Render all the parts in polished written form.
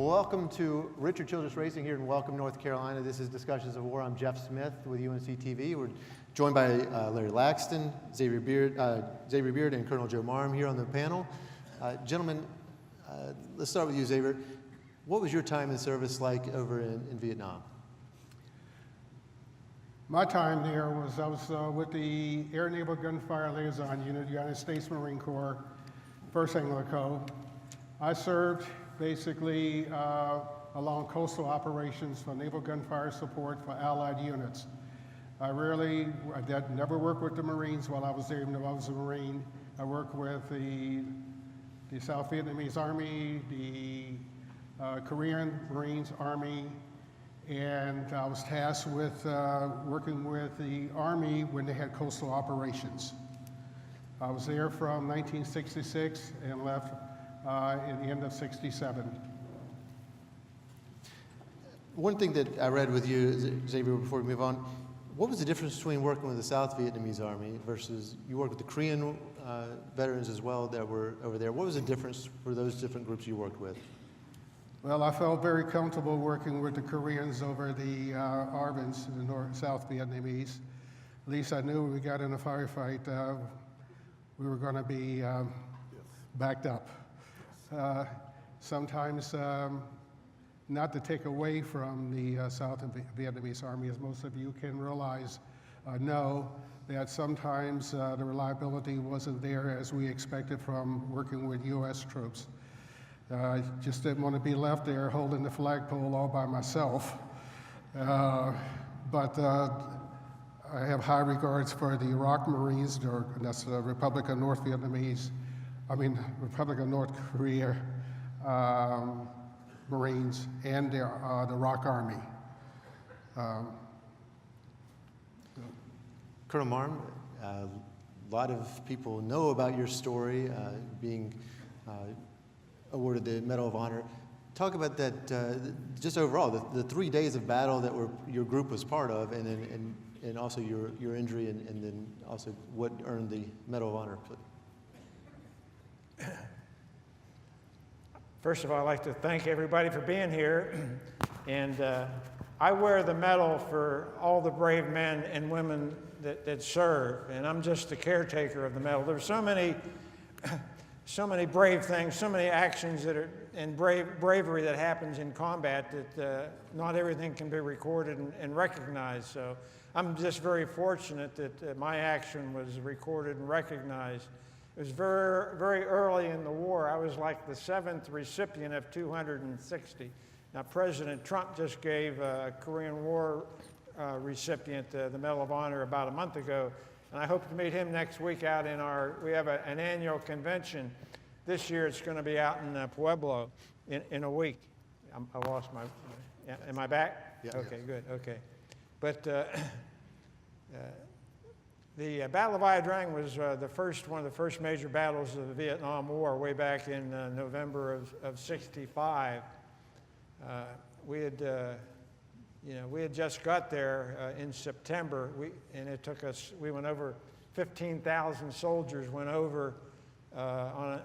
welcome to Richard Childress Racing here in Welcome, North Carolina. This is Discussions of War. I'm Jeff Smith with unc-tv. We're joined by Larry Laxton, Xavier Beard, and Colonel Joe Marm here on the panel. Gentlemen, let's start with you, Xavier. What was your time in service like over in Vietnam? My time there was, I was with the Air Naval Gunfire Liaison Unit, United States Marine Corps, 1st Anglo. I served basically along coastal operations for naval gunfire support for Allied units. I never worked with the Marines while I was there, even though I was a Marine. I worked with the South Vietnamese Army, the Korean Marines Army, and I was tasked with working with the Army when they had coastal operations. I was there from 1966 and left at the end of '67. One thing that I read with you, Xavier, before we move on, what was the difference between working with the South Vietnamese Army versus you worked with the Korean veterans as well that were over there? What was the difference for those different groups you worked with? Well, I felt very comfortable working with the Koreans over the ARVNs, the South Vietnamese. At least I knew when we got in a firefight, we were going to be backed up. Sometimes, not to take away from the South Vietnamese Army, as most of you can realize, know that sometimes the reliability wasn't there as we expected from working with U.S. troops. I just didn't want to be left there holding the flagpole all by myself. But I have high regards for the Iraq Marines, or that's the Republic of North Korea Marines, and the Iraq Army. Colonel Marm, a lot of people know about your story, being awarded the Medal of Honor. Talk about that, just overall, the 3 days of battle that your group was part of, and also your injury, and then also what earned the Medal of Honor. First of all, I'd like to thank everybody for being here. And I wear the medal for all the brave men and women that serve, and I'm just the caretaker of the medal. There's so many brave things, so many actions that are, and bravery that happens in combat that not everything can be recorded and recognized. So I'm just very fortunate that my action was recorded and recognized. It was very, very early in the war. I was like the 7th recipient of 260. Now, President Trump just gave a Korean War recipient the Medal of Honor about a month ago. And I hope to meet him next week out in we have an annual convention. This year it's going to be out in Pueblo in a week. I lost my, am I back? Yeah. Okay, good, okay. But the Battle of Ia Drang was one of the first major battles of the Vietnam War way back in November of '65. We had just got there in September, and it took us, we went over 15,000 soldiers went over on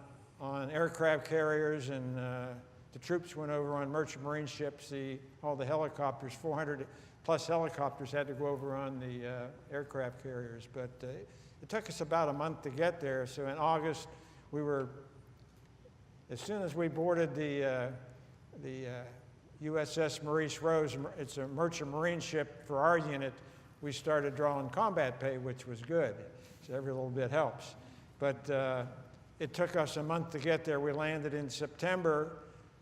aircraft carriers, and the troops went over on merchant marine ships. All the helicopters, 400 plus helicopters had to go over on the aircraft carriers. But it took us about a month to get there. So in August, as soon as we boarded the USS Maurice Rose, it's a merchant marine ship for our unit, we started drawing combat pay, which was good. So every little bit helps. But it took us a month to get there. We landed in September,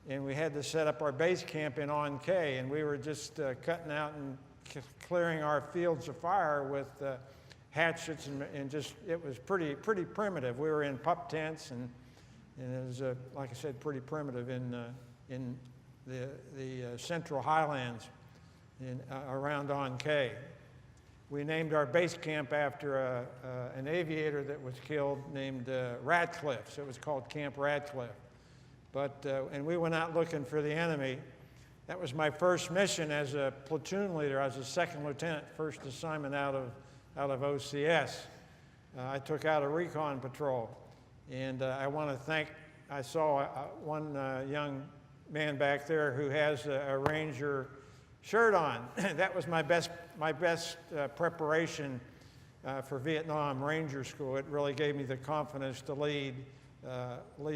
and we had to set up our base camp in unc, and we were just cutting out and clearing our fields of fire with hatchets, and just, it was pretty primitive. We were in pup tents, and it was, like I said, pretty primitive in the Central Highlands around unc. We named our base camp after an aviator that was killed named Radcliffe, so it was called Camp Radcliffe. But, and we went out looking for the enemy. That was my first mission as a platoon leader. I was a second lieutenant, first assignment out of OCS. I took out a recon patrol, and I want to thank, I saw one young man back there who has a Ranger shirt on. That was my best preparation for Vietnam Ranger School. It really gave me the confidence to lead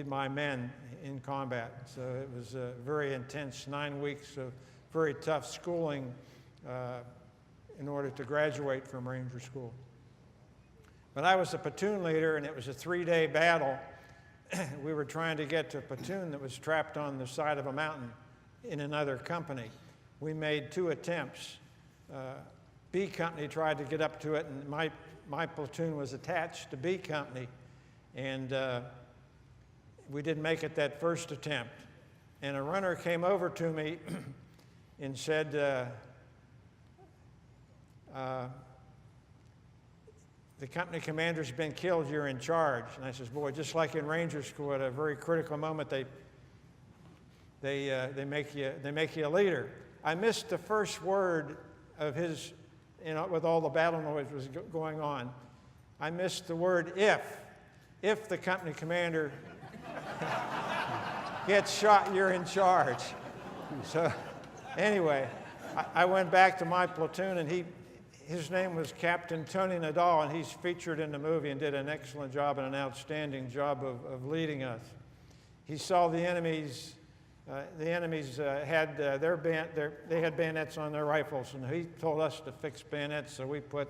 my men in combat. So it was a very intense 9 weeks of very tough schooling in order to graduate from Ranger School. But I was a platoon leader, and it was a 3-day battle. We were trying to get to a platoon that was trapped on the side of a mountain in another company. We made 2 attempts. B Company tried to get up to it, and my platoon was attached to B Company, and we didn't make it that first attempt. And a runner came over to me and said, the company commander's been killed, you're in charge. And I says, boy, just like in Ranger School, at a very critical moment, they make you a leader. I missed the first word of his, with all the battle noise was going on. I missed the word if the company commander gets shot, you're in charge. So anyway, I went back to my platoon, and his name was Captain Tony Nadal, and he's featured in the movie and did an excellent job and an outstanding job of leading us. He saw the enemies. The enemies had they had bayonets on their rifles, and he told us to fix bayonets. So we put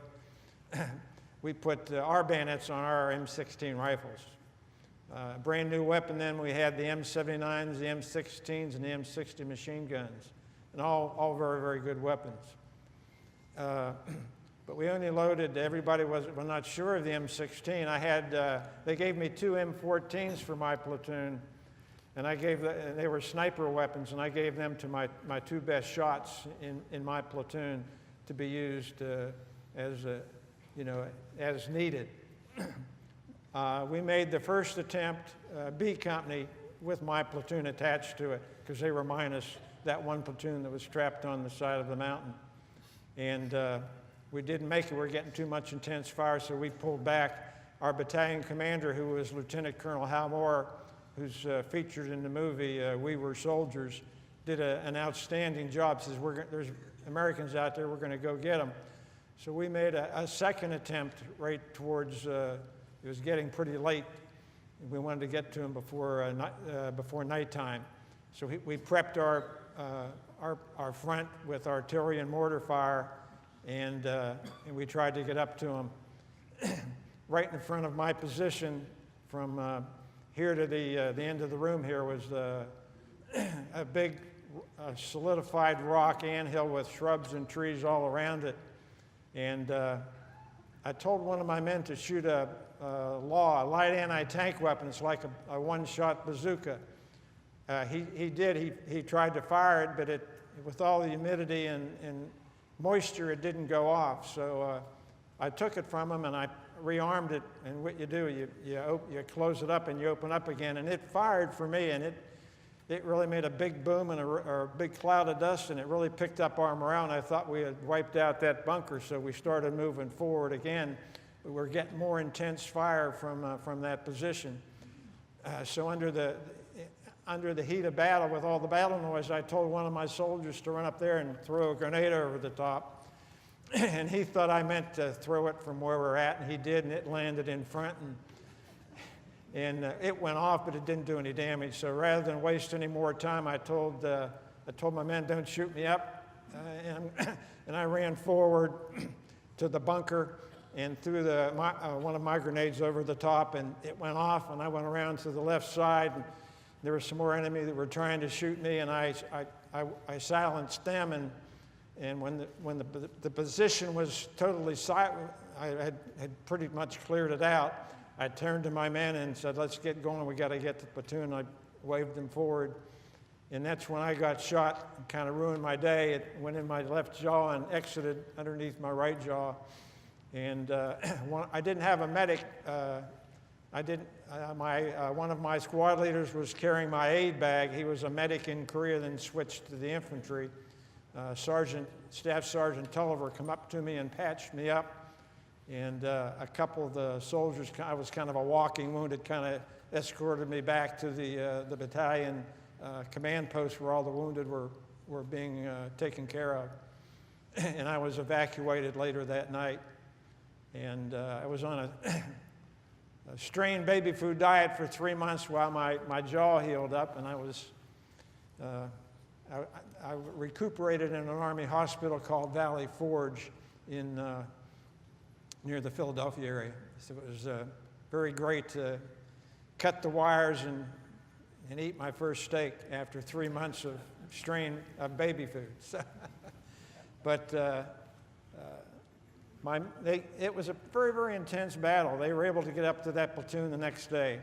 our bayonets on our M16 rifles. Brand new weapon then, we had the M79s, the M16s, and the M60 machine guns, and all very, very good weapons. But we only loaded, everybody was not sure of the M16. They gave me 2 M14s for my platoon, and they were sniper weapons, and I gave them to my 2 best shots in my platoon to be used as needed. We made the first attempt, B Company, with my platoon attached to it, because they were minus that one platoon that was trapped on the side of the mountain. And we didn't make it. We were getting too much intense fire, so we pulled back. Our battalion commander, who was Lieutenant Colonel Hal Moore, who's featured in the movie We Were Soldiers, did an outstanding job. Says, there's Americans out there, we're going to go get them. So we made a second attempt right towards, it was getting pretty late. We wanted to get to them before nighttime. So we prepped our front with artillery and mortar fire, and we tried to get up to them. Right in front of my position, from here to the end of the room here, was a big solidified rock anthill with shrubs and trees all around it. And I told one of my men to shoot a light anti-tank weapon. It's like a one-shot bazooka. He did. He tried to fire it, but with all the humidity and moisture, it didn't go off. So I took it from him, and I rearmed it. And what you do, you close it up and you open up again, and it fired for me, and it really made a big boom and a big cloud of dust, and it really picked up our morale. And I thought we had wiped out that bunker, so we started moving forward again. We were getting more intense fire from that position. So under the heat of battle, with all the battle noise, I told one of my soldiers to run up there and throw a grenade over the top. And he thought I meant to throw it from where we're at, and he did, and it landed in front, and it went off, but it didn't do any damage. So rather than waste any more time, I told my men, don't shoot me up, and I ran forward to the bunker and threw one of my grenades over the top, and it went off, and I went around to the left side, and there were some more enemy that were trying to shoot me, and I silenced them, and when the position was totally silent, I had pretty much cleared it out. I turned to my men and said, let's get going, we got to get the platoon. I waved them forward, and that's when I got shot and kind of ruined my day. It went in my left jaw and exited underneath my right jaw. And I didn't have a medic. One of my squad leaders was carrying my aid bag. He was a medic in Korea, then switched to the infantry. Staff Sergeant Tulliver come up to me and patched me up. And a couple of the soldiers, I was kind of a walking wounded, kind of escorted me back to the battalion command post where all the wounded were being taken care of. And I was evacuated later that night. And I was on a strained baby food diet for 3 months while my jaw healed up, and I recuperated in an Army hospital called Valley Forge in near the Philadelphia area. So it was very great to cut the wires and eat my first steak after 3 months of strain of baby food. So, but it was a very, very intense battle. They were able to get up to that platoon the next day.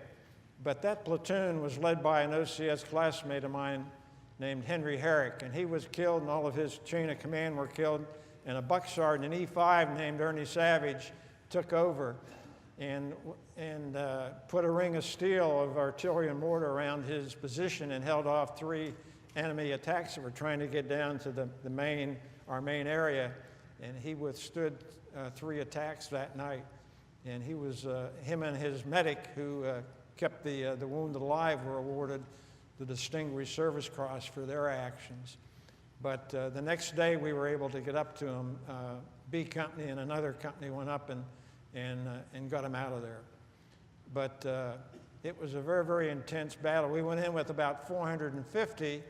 But that platoon was led by an OCS classmate of mine named Henry Herrick, and he was killed, and all of his chain of command were killed, and a buck sergeant, an E5 named Ernie Savage, took over and put a ring of steel of artillery and mortar around his position and held off 3 enemy attacks that were trying to get down to our main area. And he withstood 3 attacks that night. And him and his medic, who kept the wounded alive, were awarded the Distinguished Service Cross for their actions. But the next day we were able to get up to him. B Company and another company went up and got him out of there. But it was a very, very intense battle. We went in with about 450,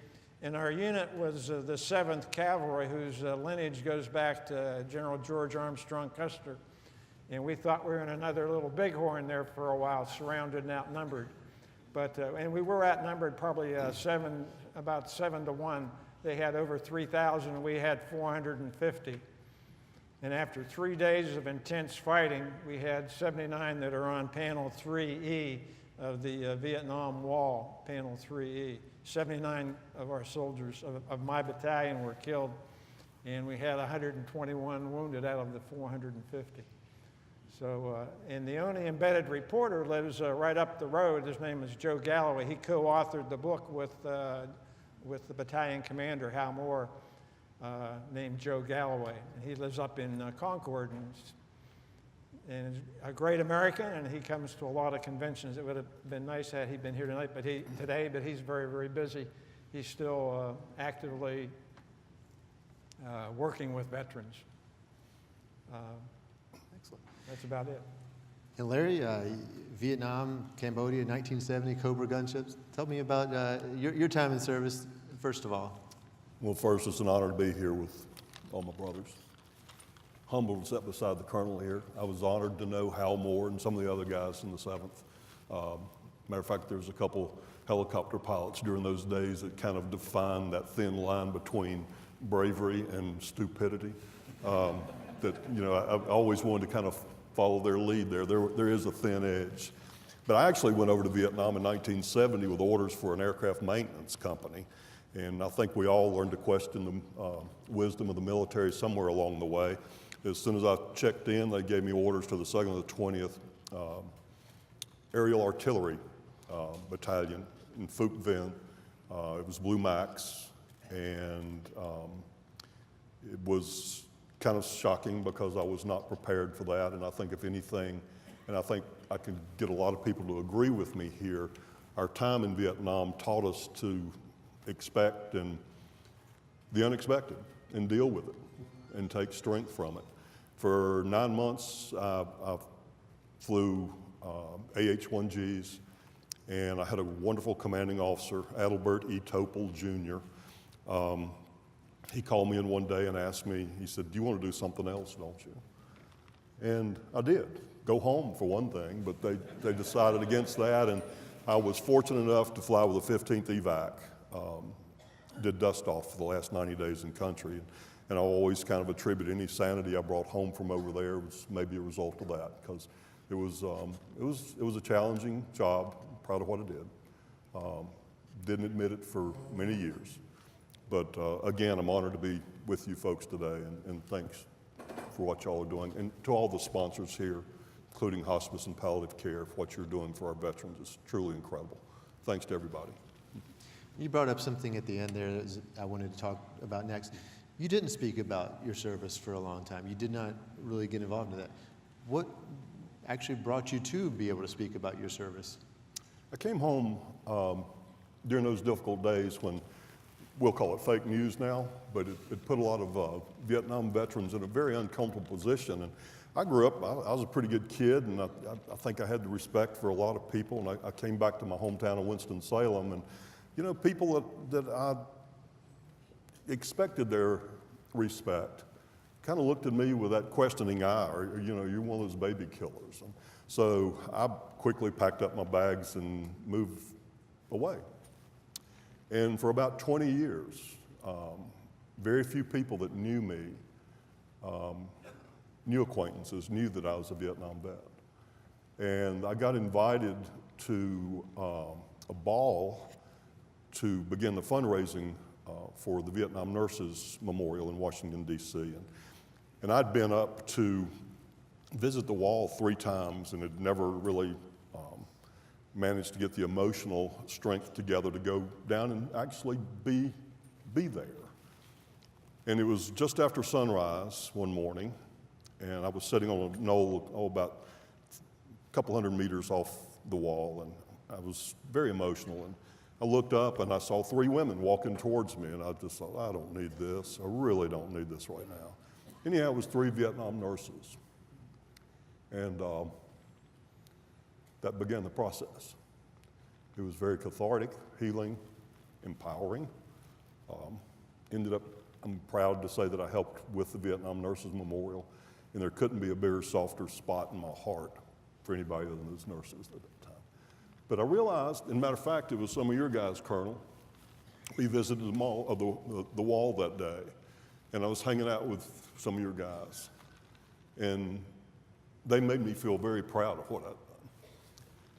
and our unit was the 7th Cavalry, whose lineage goes back to General George Armstrong Custer. And we thought we were in another little bighorn there for a while, surrounded and outnumbered. But, and we were outnumbered probably about 7 to 1. They had over 3,000, and we had 450. And after 3 days of intense fighting, we had 79 that are on panel 3E of the Vietnam Wall, panel 3E. 79 of our soldiers of my battalion were killed, and we had 121 wounded out of the 450. So, and the only embedded reporter lives right up the road. His name is Joe Galloway. He co-authored the book with the battalion commander, Hal Moore, named Joe Galloway. And he lives up in Concord, and a great American, and he comes to a lot of conventions. It would have been nice had he been here tonight, but he's very, very busy. He's still actively working with veterans. Excellent. That's about it. And Larry, Vietnam, Cambodia, 1970, Cobra gunships. Tell me about your time in service, first of all. Well, first, it's an honor to be here with all my brothers. Humbled to sit beside the colonel here. I was honored to know Hal Moore and some of the other guys in the 7th. Matter of fact, there was a couple helicopter pilots during those days that kind of defined that thin line between bravery and stupidity. That, you know, I always wanted to kind of follow their lead there. There is a thin edge. But I actually went over to Vietnam in 1970 with orders for an aircraft maintenance company. And I think we all learned to question the wisdom of the military somewhere along the way. As soon as I checked in, they gave me orders to the 2nd and the 20th Aerial Artillery Battalion in Phuc Vinh. It was Blue Max, and it was kind of shocking because I was not prepared for that. And I think if anything, and I think I can get a lot of people to agree with me here, our time in Vietnam taught us to expect the unexpected and deal with it and take strength from it. For 9 months, I flew AH-1Gs, and I had a wonderful commanding officer, Adelbert E. Topol, Jr. He called me in one day and asked me, he said, "Do you want to do something else, don't you?" And I did. Go home, for one thing, but they decided against that, and I was fortunate enough to fly with the 15th evac. Did dust off for the last 90 days in country. And I always kind of attribute any sanity I brought home from over there was maybe a result of that, because it was a challenging job. Proud of what I did. Didn't admit it for many years. But again, I'm honored to be with you folks today, and thanks for what y'all are doing. And to all the sponsors here, including hospice and palliative care, for what you're doing for our veterans is truly incredible. Thanks to everybody. You brought up something at the end there that I wanted to talk about next. You didn't speak about your service for a long time. You did not really get involved in that. What actually brought you to be able to speak about your service? I came home during those difficult days when we'll call it fake news now, but it put a lot of Vietnam veterans in a very uncomfortable position. And I grew up, I was a pretty good kid, and I think I had the respect for a lot of people, and I came back to my hometown of Winston-Salem, and you know, people that I expected their respect kind of looked at me with that questioning eye, or you know, you're one of those baby killers. And so I quickly packed up my bags and moved away. And for about 20 years, very few people that knew me, new acquaintances, knew that I was a Vietnam vet. And I got invited to a ball to begin the fundraising for the Vietnam Nurses Memorial in Washington, D.C. And I'd been up to visit the wall 3 times and had never really managed to get the emotional strength together to go down and actually be there. And it was just after sunrise one morning, and I was sitting on a knoll about a couple hundred meters off the wall, and I was very emotional. And I looked up and I saw 3 women walking towards me, and I just thought, I don't need this. I really don't need this right now. Anyhow, it was 3 Vietnam nurses. And that began the process. It was very cathartic, healing, empowering. Ended up, I'm proud to say that I helped with the Vietnam Nurses Memorial, and there couldn't be a bigger, softer spot in my heart for anybody other than those nurses at that time. But I realized, and matter of fact, it was some of your guys, Colonel. We visited the wall that day, and I was hanging out with some of your guys, and they made me feel very proud of what I'd done.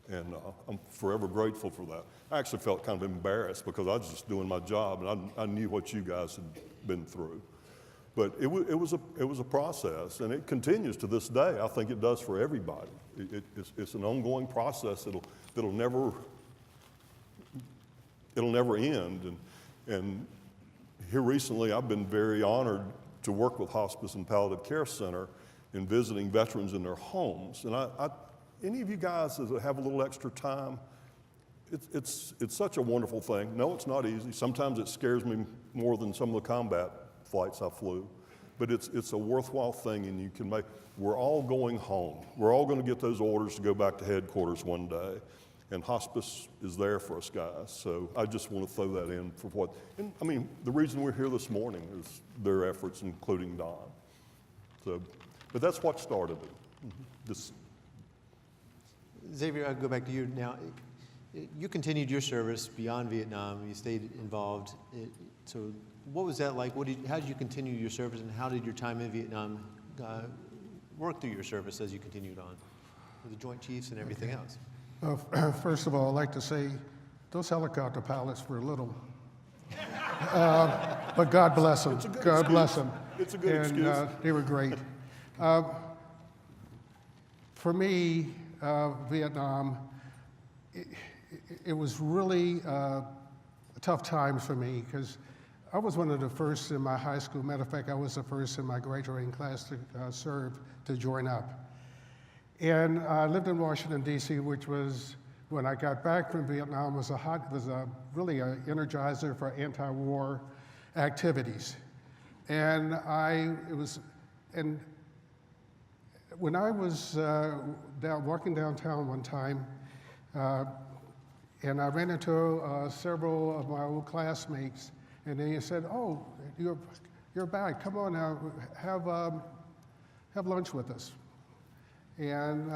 And I'm forever grateful for that. I actually felt kind of embarrassed because I was just doing my job, and I knew what you guys had been through. But it was a process, and it continues to this day. I think it does for everybody. It's an ongoing process that'll never end. And here recently, I've been very honored to work with Hospice and Palliative Care Center in visiting veterans in their homes. And any of you guys that have a little extra time, it's such a wonderful thing. No, it's not easy. Sometimes it scares me more than some of the combat flights I flew. But it's a worthwhile thing, and you can make, we're all going home. We're all going to get those orders to go back to headquarters one day. And hospice is there for us guys. So I just want to throw that in for what, and I mean, the reason we're here this morning is their efforts, including Don. So, but that's what started it. This. Xavier, I'll go back to you now. You continued your service beyond Vietnam. You stayed involved. So what was that like? How did you continue your service, and how did your time in Vietnam work through your service as you continued on with the Joint Chiefs and everything else? First of all, I'd like to say those helicopter pilots were little. But God bless them. God bless them. It's a good excuse. They were great. For me, Vietnam, it was really a tough time for me because I was one of the first in my high school. Matter of fact, I was the first in my graduating class to serve, to join up. And I lived in Washington, D.C., which was, when I got back from Vietnam, was really an energizer for anti-war activities. And when I was walking downtown one time, and I ran into several of my old classmates, and they said, "Oh, you're back. Come on now, have lunch with us." And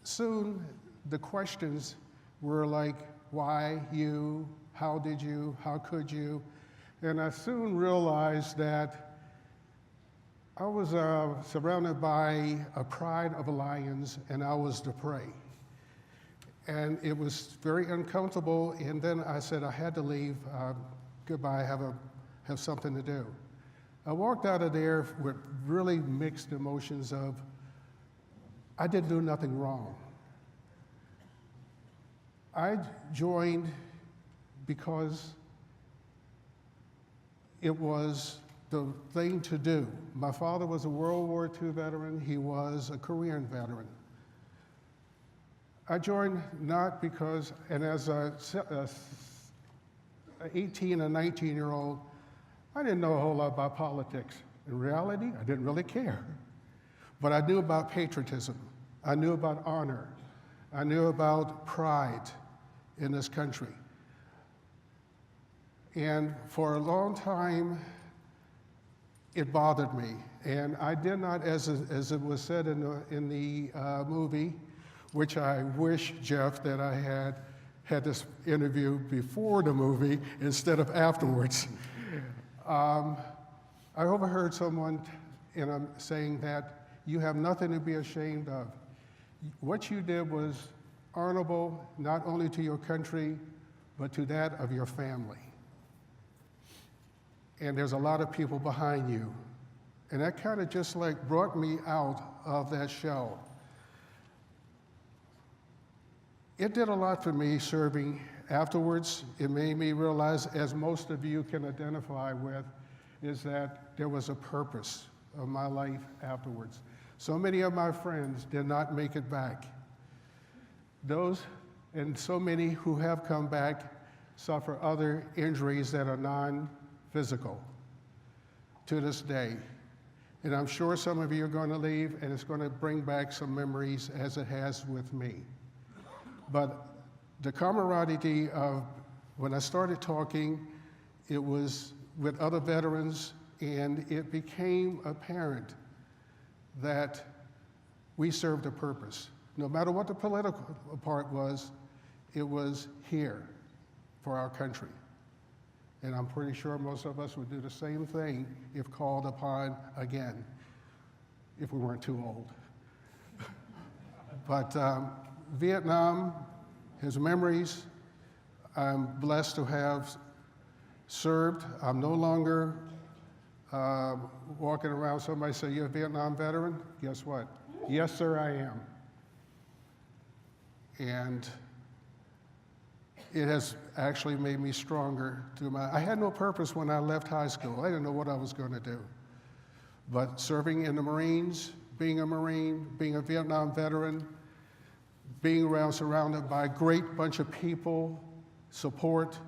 soon the questions were like, why you, how did you, how could you? And I soon realized that I was surrounded by a pride of lions, and I was the prey. And it was very uncomfortable, and then I said I had to leave. Goodbye, have something to do. I walked out of there with really mixed emotions of, I didn't do nothing wrong. I joined because it was the thing to do. My father was a World War II veteran. He was a Korean veteran. I joined not because, and as a 18 and 19-year-old, I didn't know a whole lot about politics. In reality, I didn't really care. But I knew about patriotism. I knew about honor. I knew about pride in this country. And for a long time, it bothered me. And I did not, as it was said in the movie, which I wish, Jeff, that I had this interview before the movie instead of afterwards. I overheard someone saying that you have nothing to be ashamed of. What you did was honorable not only to your country, but to that of your family. And there's a lot of people behind you. And that kind of just like brought me out of that shell. It did a lot for me serving afterwards. It made me realize, as most of you can identify with, is that there was a purpose of my life afterwards. So many of my friends did not make it back. Those, and so many who have come back, suffer other injuries that are non-physical to this day. And I'm sure some of you are going to leave, and it's going to bring back some memories as it has with me. But the camaraderie of when I started talking, it was with other veterans, and it became apparent that we served a purpose. No matter what the political part was, it was here for our country. And I'm pretty sure most of us would do the same thing if called upon again, if we weren't too old. But Vietnam, his memories, I'm blessed to have served. I'm no longer walking around, somebody say, "You're a Vietnam veteran?" Guess what? Yes, sir, I am. And it has actually made me stronger. I had no purpose when I left high school. I didn't know what I was going to do. But serving in the Marines, being a Marine, being a Vietnam veteran, being around surrounded by a great bunch of people, support,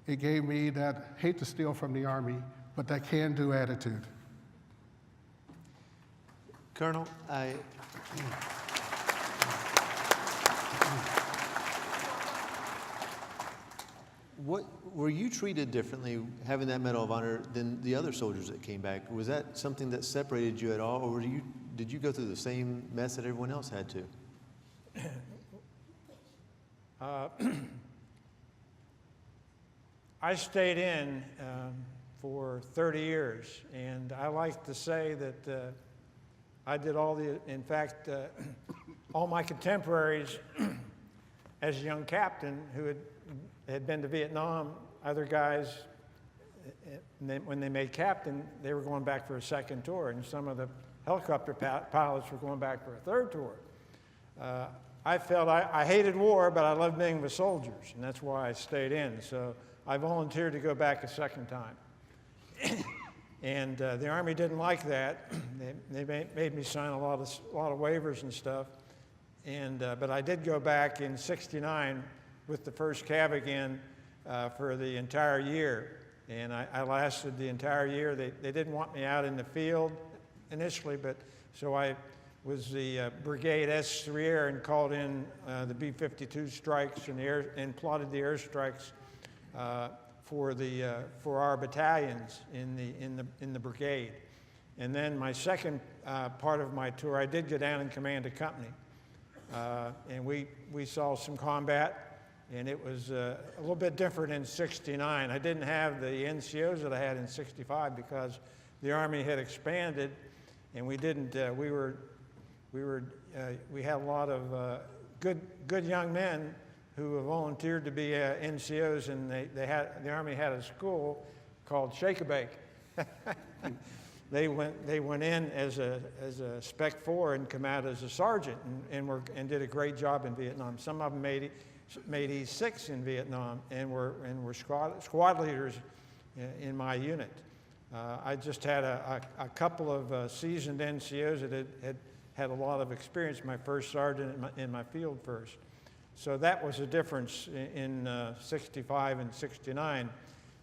it gave me that, hate to steal from the Army, but that can-do attitude. Colonel, what were you treated differently having that Medal of Honor than the other soldiers that came back? Was that something that separated you at all, or did you go through the same mess that everyone else had to? I stayed in for 30 years, and I like to say that I did in fact, all my contemporaries as a young captain who had been to Vietnam, other guys, when they made captain, they were going back for a second tour, and some of the helicopter pilots were going back for a third tour. I felt I hated war, but I loved being with soldiers, and that's why I stayed in. So I volunteered to go back a second time. And the Army didn't like that. They made me sign a lot of waivers and stuff. But I did go back in '69 with the 1st Cav again for the entire year. And I lasted the entire year. They didn't want me out in the field initially, but so I was the Brigade S3 and called in the B-52 strikes and plotted the airstrikes for our battalions in the brigade. And then my second part of my tour, I did go down and command a company, and we saw some combat. And it was a little bit different in had I didn't have the NCOs that I had in '65 because the Army had expanded, and we didn't. We had a lot of good young men who volunteered to be NCOs, and the Army had a school called Shake a Bake. They went in as a Spec 4 and come out as a sergeant, and did a great job in Vietnam. Some of them made E6 in Vietnam and were squad leaders in my unit. I just had a couple of seasoned NCOs that had a lot of experience, my first sergeant in my field first. So that was a difference in 65 and 69.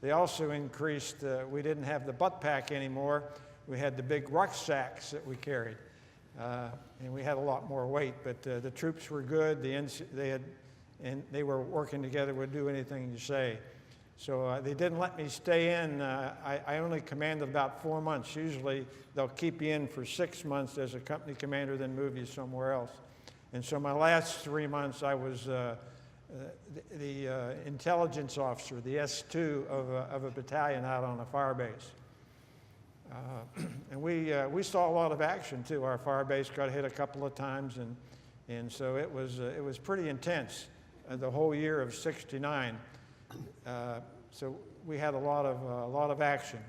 They also increased, we didn't have the butt pack anymore. We had the big rucksacks that we carried. And we had a lot more weight, but the troops were good. They were working together, would do anything you say. So they didn't let me stay in. I only commanded about 4 months. Usually they'll keep you in for 6 months as a company commander, then move you somewhere else. And so my last 3 months, I was the intelligence officer, the S2 of a battalion out on a fire base. And we saw a lot of action too. Our fire base got hit a couple of times, and so it was pretty intense the whole year of '69. So we had a lot of action.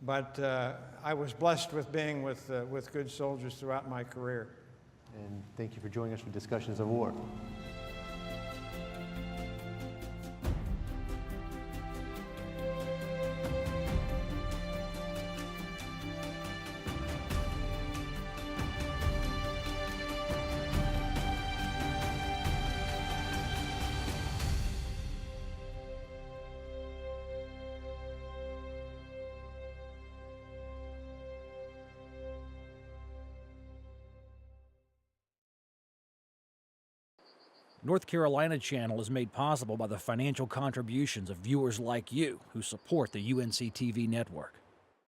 But I was blessed with being with good soldiers throughout my career. And thank you for joining us for Discussions of War. North Carolina Channel is made possible by the financial contributions of viewers like you who support the UNC-TV network.